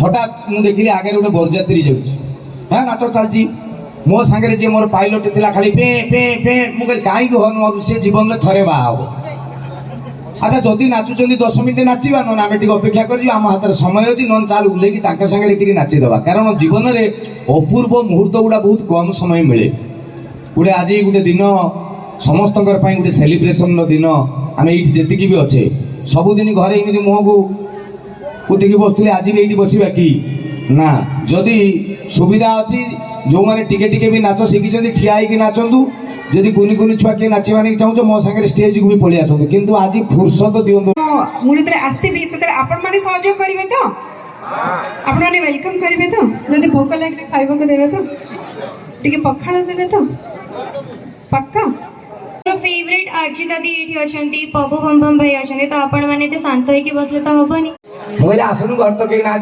हठात मुझे देखिली आगे गोटे बरजात्री जाऊँगी हाँ नाच चलती मो सांगे जी मोर पाइलट थी खाली पे पे पे मुझे कहीं हर्न मारू सी जीवन में थे बाहब अच्छा जदि नाचुंट 10 मिनिट नाचवा ना आम अपेक्षा कर हाथ में समय अच्छी न चाल उल्लेखी सागे नाचीदे कारण जीवन में अपूर्व मुहूर्त गुड़ा बहुत कम समय मिले गोटे आज गोटे दिन समस्त गोटे सेलिब्रेशन दिन आम ये भी अच्छे सबुदिन घरे एमती मुह को उतिकी बसुले आज भी ये बसवा कि ना जदि सुविधा अच्छी जो मैंने टिके भी नाच शिखी ठिया होगी नाचतु जदि कुनी कुनी छुआ किए नाचवा चाहूँ मो सागे स्टेज को भी पलि आसतु किंतु आज फुर्सत दिंतु मुझे आसबि से आपण मैंने सहयोग करेंगे तो आपण मैंने वेलकम करेंगे तो जब भोक लगे खाइबा को देवे तो टिके पखाड़ देवे तो पक्का फेवरेट अर्चिता दी ये अच्छी पबू बम बम भाई अच्छा तो आपण मैंने शांत होकर बसले तो हेनी मुझे आसनु घर तो कहीं ना